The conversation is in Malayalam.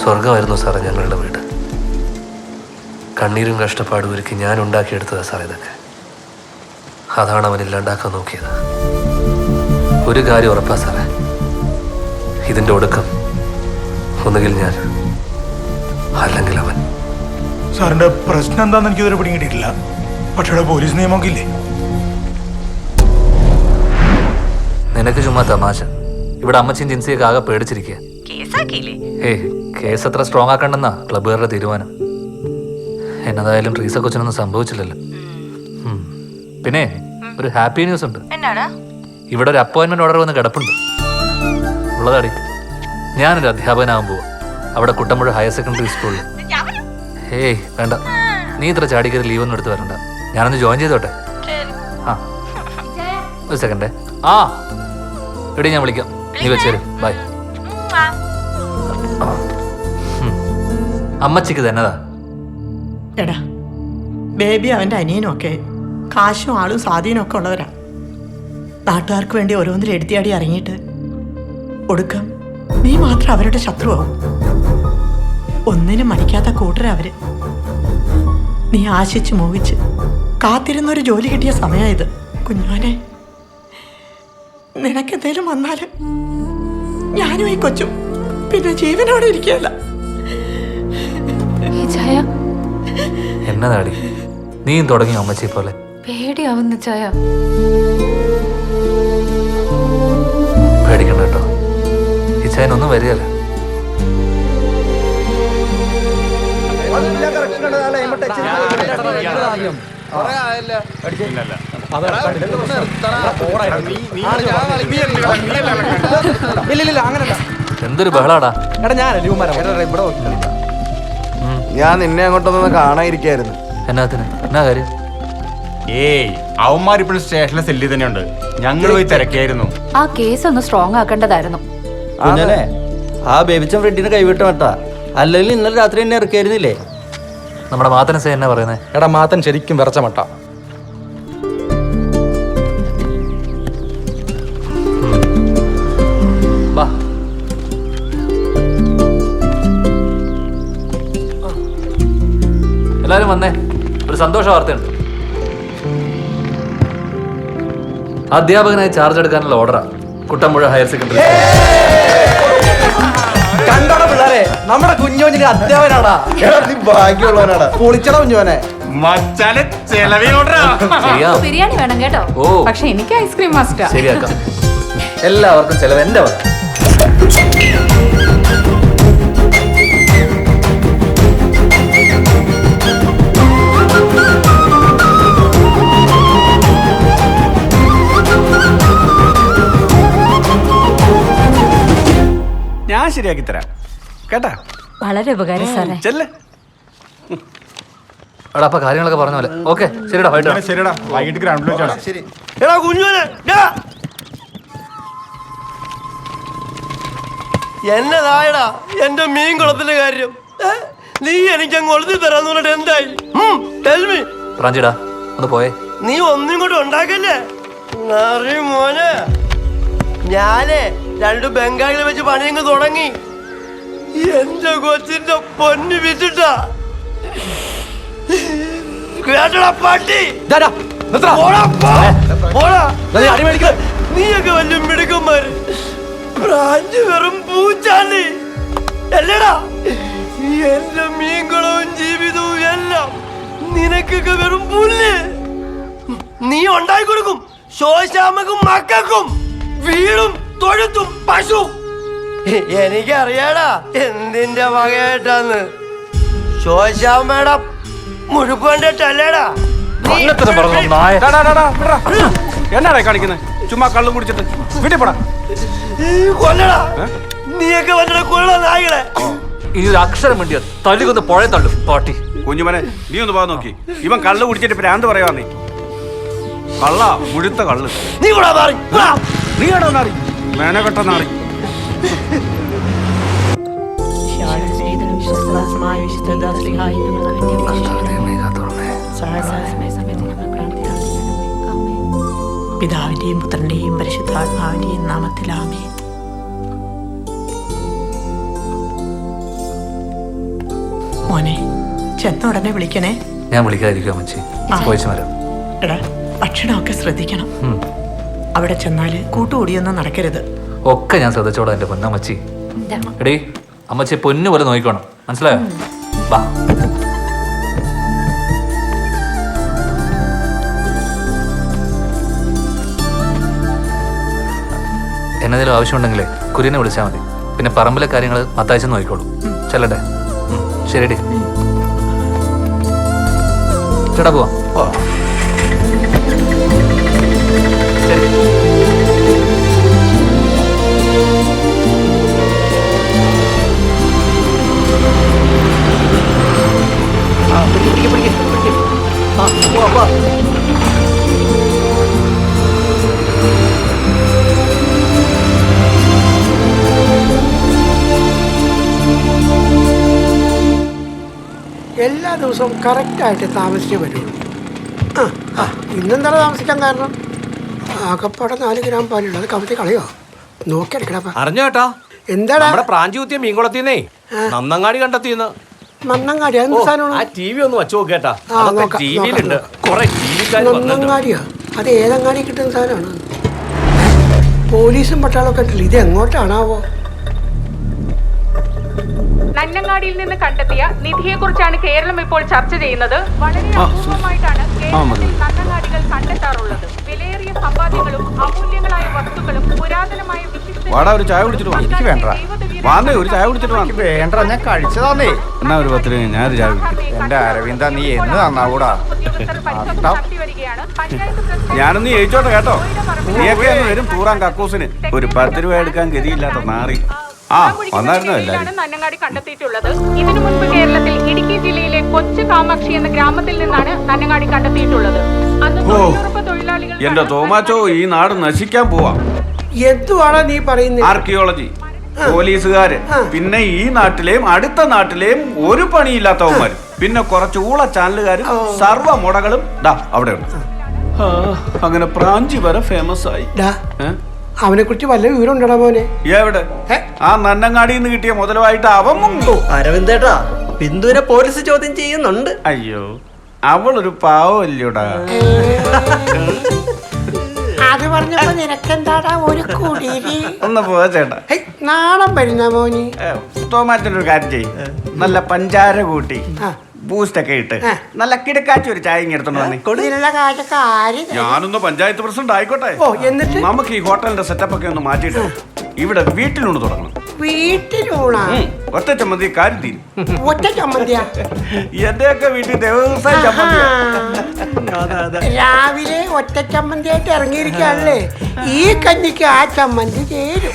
സ്വർഗമായിരുന്നു സാറേ ഞങ്ങളുടെ വീട്. കണ്ണീരും കഷ്ടപ്പാടും ഒരുക്കി ഞാൻ ഉണ്ടാക്കിയെടുത്തതാ സാറേ ഇതൊക്കെ. അതാണ് അവൻ ഇല്ലാണ്ടാക്കാൻ നോക്കിയത്. ഒരു കാര്യം ഉറപ്പാ സാറേ, ഇതിൻ്റെ ഒടുക്കം ഒന്നുകിൽ ഞാൻ അല്ലെങ്കിൽ അവൻ. സാറിന്റെ പ്രശ്നം എന്താണെന്ന് എനിക്കിതുവരെ പിടികിട്ടിയിട്ടില്ല. പക്ഷേ പോലീസ് നിയമമൊക്കെ ഇല്ലേ? നിനക്ക് ചുമ്മാ തമാശ. ഇവിടെ അമ്മച്ചിയും ജിൻസിയൊക്കെ ആകെ പേടിച്ചിരിക്കുക. കേസ് അത്ര സ്ട്രോങ് ആക്കണ്ടെന്നാ ക്ലബ്ബുകാരുടെ തീരുമാനം. എന്നതായാലും ട്രീസ കൊച്ചിനൊന്നും സംഭവിച്ചില്ലല്ലോ. പിന്നെ ഒരു ഹാപ്പി ന്യൂസ് ഉണ്ട്. ഇവിടെ ഒരു അപ്പോയിന്റ്മെന്റ് ഓർഡർ വന്ന് കിടപ്പുണ്ട്. ഉള്ളതാടി, ഞാനൊരു അധ്യാപകനാകാൻ പോവാ അവിടെ കുട്ടമ്പുഴ ഹയർ സെക്കൻഡറി സ്കൂളിൽ. ഏയ് വേണ്ട, നീ ഇത്ര ചാടിക്കറി ലീവൊന്നും എടുത്ത് വരണ്ട. ഞാനൊന്ന് ജോയിൻ ചെയ്തോട്ടെ. ആ ഒരു സെക്കൻഡേ. ആ എടി, ഞാൻ വിളിക്കാം. നീ വെച്ചേരും. ബൈ. അമ്മച്ചിക്ക് തന്നെതാ. എടാ, ബേബി അവൻ്റെ അനിയനും ഒക്കെ കാശും ആളും സ്വാധീനം ഒക്കെ ഉള്ളവരാ. നാട്ടുകാർക്ക് വേണ്ടി ഓരോന്നിൽ എടുത്തിയാടി ഇറങ്ങിയിട്ട് ഒടുക്കം നീ മാത്രം അവരുടെ ശത്രുവാകും. ഒന്നിനും മടിക്കാത്ത കൂട്ടരാ അവര്. നീ ആശിച്ച് മോഹിച്ച് കാത്തിരുന്നൊരു ജോലി കിട്ടിയ സമയമായത്. കുഞ്ഞോനെ, നിനക്കെന്തേലും വന്നാല് ഞാനും ഈ കൊച്ചും പിന്നെ ജീവനോടെ ഇരിക്കുകയല്ല. എന്നതാടി നീയും തുടങ്ങി അമ്മച്ചി പോലെ? പേടിയാവുന്ന ചായ. പേടിക്കണ്ട കേട്ടോ, ഈ ചായനൊന്നും വരികയല്ല. എന്തൊരു ബഹളാടാ. ഞാൻ നിന്നെ അങ്ങോട്ടൊന്നും കാണാതിരിക്കായിരുന്നു. എന്നാത്തിന്? എന്നാ കാര്യം? ഏയ്, അവന്മാരിപ്പോഴും സ്റ്റേഷനിലെ സെല്ലിൽ തന്നെയുണ്ട്. ഞങ്ങൾ പോയി തിരക്കായിരുന്നു. ആ കേസ് ഒന്ന് സ്ട്രോങ് ആക്കേണ്ടതായിരുന്നു. ആ ബേബിച്ചൻ ഫ്രണ്ടിന് കൈവിട്ട് മട്ടാ, അല്ലെങ്കിൽ ഇന്നലെ രാത്രി എന്നെ ഇറക്കിയായിരുന്നില്ലേ? നമ്മുടെ മാത്തൻ സേ എന്നാ പറയുന്നേ? എടാ, മാത്തൻ ശരിക്കും വിറച്ച മട്ട. എല്ലാരും വന്നേ, ഒരു സന്തോഷ വാർത്തയുണ്ട്. അധ്യാപകനായി ചാർജ് എടുക്കാനുള്ള ഓർഡറാ കുട്ടമ്പുഴ ഹയർ സെക്കൻഡറി. കണ്ടോടാ പിള്ളേരെ, നമ്മുടെ കുഞ്ഞോഞ്ഞിന് അധ്യാപകനാടാ. ഭാഗ്യമുള്ളവനാടാ. പൊളിച്ചട കുഞ്ഞോനെ. ബിരിയാണി വേണം കേട്ടോ. പക്ഷെ എനിക്ക് ഐസ്ക്രീം മസ്റ്റാ. ശരിയാക്കാം. എല്ലാവർക്കും ചെലവ് എന്റെ വക. ഞാൻ ശരിയാക്കി തരാം കേട്ടാ. വളരെ ഉപകാരം സാറേ. ചെല്ലേ. എടാ, അപ്പൊ കാര്യങ്ങളൊക്കെ പറഞ്ഞ പോലെ. ഓക്കെ, ശരിടാ. ശരിടാ, വൈകിട്ട് ഗ്രൗണ്ടിൽ വെച്ചാടാ. ശരി. എടാ കുഞ്ഞോനെ, എന്നതായടാ എന്റെ മീൻ കുളത്തിന്റെ കാര്യം? നീ എനിക്ക് അങ്ങ് ഒളുത്തി തരാന്ന് പറഞ്ഞിട്ട് എന്തായി? പ്രാഞ്ചിടാ, ഒന്ന് പോയേ. നീ ഒന്നും കൂടെ ഉണ്ടാക്കല്ലേ മോനെ. ഞാനേ 2 ബംഗാളിൽ വെച്ച് പണിയങ്ങ് തുടങ്ങി. എന്റെ കൊച്ചിന്റെ പൊന്നു വിറ്റിട്ടാ കേട്ടടാ പട്ടി. നീയൊക്കെ വലിയ മിടുക്കന്മാര്. ബ്രാഞ്ച് വെറും പൂച്ചാണ്ടി അല്ലടാ. എന്റെ മീൻകുളവും ജീവിതവും എല്ലാം നിനക്കൊക്കെ വെറും പുല്ല്. നീ ഉണ്ടാക്കി കൊടുക്കും ശോശാമക്കും മക്കൾക്കും വീടും തൊഴുത്തും പശു. എനിക്കറിയാടാ എന്തിന്റെ വകയായിട്ടാന്ന്. ശോശാമ്മയുടെ മുഴുപ്പ് കണ്ടിട്ടല്ലേടാ. എന്നാടാ കാണിക്കുന്നത്? ചുമ്മാ കള്ളും കുടിച്ചിട്ട് വീട്ടിൽ പോടാ. കൊല്ലടാ, നീയൊക്കെ വന്നിട്ട് കൊള്ള നായികളെ. ഇനി ഒരു അക്ഷരം വേണ്ടിയ തല്ലിക്കൊന്ന് പുഴ തള്ളും പാട്ടി. കുഞ്ഞുമനെ, നീ ഒന്ന് പോകാൻ നോക്കി. ഇവൻ കള്ള് കുടിച്ചിട്ട് ഭ്രാന്ത് പറയാ. നീ കള്ള മുഴുത്ത കള്ള്. നീ കൂടാ മാറി. നീ ആണോ നാറി? മേനകെട്ട നാറി. പിതാവിന്റെയും പുത്രന്റെയും പരിശുദ്ധാത്മാവിന്റെയും നാമത്തിൽ ആമേൻ. മോനെ ചെന്ന ഉടനെ വിളിക്കണേ. ഞാൻ വിളിക്കാതിരിക്കും അമ്മച്ചി. പോയിച്ചു വരാം. എടാ ഭക്ഷണമൊക്കെ ശ്രദ്ധിക്കണം. ഉം. അവിടെ ചെന്നാല് കൂട്ടുകൂടിയൊന്നും നടക്കരുത്. ഒക്കെ ഞാൻ ശ്രദ്ധിച്ചോളാം എൻ്റെ പൊന്നമ്മച്ചി. എടീ അമ്മച്ചി പൊന്നു പോലെ നോക്കിക്കോണം, മനസ്സിലായോ? ബാ. എന്നതിലും ആവശ്യമുണ്ടെങ്കിലേ കുര്യനെ വിളിച്ചാൽ മതി. പിന്നെ പറമ്പിലെ കാര്യങ്ങൾ മത്താഴ്ച നോക്കിക്കോളൂ. ചെല്ലട്ടെ? ശരിയടി. ചേട്ടാ പോവാം. ശരി. എല്ലാ ദിവസവും കറക്റ്റായിട്ട് താമസിച്ചേ വരുള്ളൂ. ഇന്നെന്താണ് താമസിക്കാൻ കാരണം? ആകപ്പാടെ 4 ഗ്രാം പാലുള്ളത് കവിത കളയോ? നോക്കിയെടുക്കണപ്പാ. അറിഞ്ഞോ ചേട്ടാ, എന്താടാ നമ്മുടെ പ്രാഞ്ചി കുത്തിയ മീൻകുളത്തിന്നേ നന്നങ്ങാടി കണ്ടെത്തിയെന്ന്. മണ്ണങ്ങാടി എന്ത് സാധനമാണ്? ആ ടി വി ഒന്ന് വച്ചു നോക്കേട്ടാ. നോക്കാം, ടി വിയിലുണ്ട്. നോക്കാം. കുറെ ടിവിക്കാർ മണ്ണങ്ങാടിയോ? അത് ഏതങ്ങാടി കിട്ടുന്ന സാധനമാണ്? പോലീസും പട്ടാളമൊക്കെ ഇട്ടില്ല. ഇത് എങ്ങോട്ടാണാവോ? നന്നങ്ങാടിയിൽ നിന്ന് കണ്ടെത്തിയ നിധിയെക്കുറിച്ചാണ് കേരളം ഇപ്പോൾ ചർച്ച ചെയ്യുന്നത്. വളരെ അപൂർവമായിട്ടാണ് കേരളത്തിൽ നന്നങ്ങാടികൾ കണ്ടെത്താറുള്ളത്. വിലയേറിയ സമ്പാദ്യങ്ങളും അമൂല്യങ്ങളായ വസ്തുക്കളും പുരാതനമായ വാടാ ഒരു ചായ കുടിച്ചിട്ട് വാ. എനിക്ക് വേണ്ട. വാന്നേ ഒരു ചായ കുടിച്ചിട്ട് വാ. വേണ്ട, ഞാൻ കഴിച്ചതാന്നേ. എന്നാ ഒരു 10 രൂപ ഞാനൊരു ചായ കുടിക്കും. എന്റെ അരവിന്ദ, നീ എന്ന് തന്നാവൂടാ? ഞാനൊന്ന് ജയിച്ചോട്ടെ കേട്ടോ. നീയൊക്കെ ഒന്ന് വരും തൂറാൻ കക്കൂസിന്. ഒരു 10 രൂപ എടുക്കാൻ ഗതിയില്ലാത്ത നാറി. വന്നായിരുന്നോ എല്ലാവരും? നന്നങ്ങാടി കണ്ടെത്തിയിട്ടുള്ളത്. ഇതിനു മുൻപ് കേരളത്തിൽ ഇടുക്കി ജില്ലയിലെ കൊച്ചു കാമാക്ഷി എന്ന ഗ്രാമത്തിൽ നിന്നാണ് നന്നങ്ങാടി കണ്ടെത്തിയിട്ടുള്ളത്. അന്ന് തൊഴിലുറപ്പ് തൊഴിലാളികൾ എന്റെ തോമാച്ചോ, ഈ നാട് നശിക്കാൻ പോവാ. എന്തുവാണോ നീ പറയുന്നത്? ആർക്കിയോളജി, പോലീസുകാര്, പിന്നെ ഈ നാട്ടിലെയും അടുത്ത നാട്ടിലെയും ഒരു പണിയില്ലാത്തവന്മാര്, പിന്നെ കുറച്ച് ഊള ചാനലുകാരും സർവ്വ മുടകളും അവിടെ ഉണ്ട്. അങ്ങനെ പ്രാഞ്ചി വരെ ഫേമസ് ആയി. അവനെ കുറിച്ച് വല്ല വിവരം ഉണ്ടടാ മോനെ? എവിടെ? ആ നന്നങ്ങാടിയിൽ നിന്ന് കിട്ടിയ മുതലുമായിട്ട് അവൻ മുങ്ങോ? അരവിന്ദേട്ടാ, ബിന്ദുവിനെ പോലീസ് ചോദ്യം ചെയ്യുന്നുണ്ട്. അയ്യോ, അവളൊരു പാവല്ലോടാ. അത് പറഞ്ഞപ്പോ നിനക്കെന്താടാ ഒരു കുടിരി? ഒന്ന് പോവാ ചേട്ടാ. നാണം വരുന്ന മോനി. ടൊമാറ്റോ കാര്യം ചെയ്യും. നല്ല പഞ്ചാര കൂട്ടി ബൂസ്റ്റ് ഒക്കെ ഇട്ട് നല്ല കിടക്കാച്ചി ഒരു ചായ എടുത്തോണ്ട് വന്നേ. ഞാനൊന്ന് പഞ്ചായത്ത് പ്രസിഡന്റ് ആയിക്കോട്ടെ. എന്നിട്ട് നമുക്ക് ഈ ഹോട്ടലിന്റെ സെറ്റപ്പ് ഒക്കെ ഒന്ന് മാറ്റിയിട്ട് ഇവിടെ വീട്ടിലൂണ് തുടങ്ങണം. വീട്ടിലൂണാ? ഒറ്റ ചമ്മന്തി കാര്യം തീരും. ഒറ്റ ചമ്മന്തിയാ? എന്റെയൊക്കെ വീട്ടിൽ ദിവസം ചമ്മന്തി. രാവിലെ ഒറ്റ ചമ്മന്തിയായിട്ട് ഇറങ്ങിയിരിക്കല്ലേ? ഈ കഞ്ഞിക്ക് ആ ചമ്മന്തി ചേരും.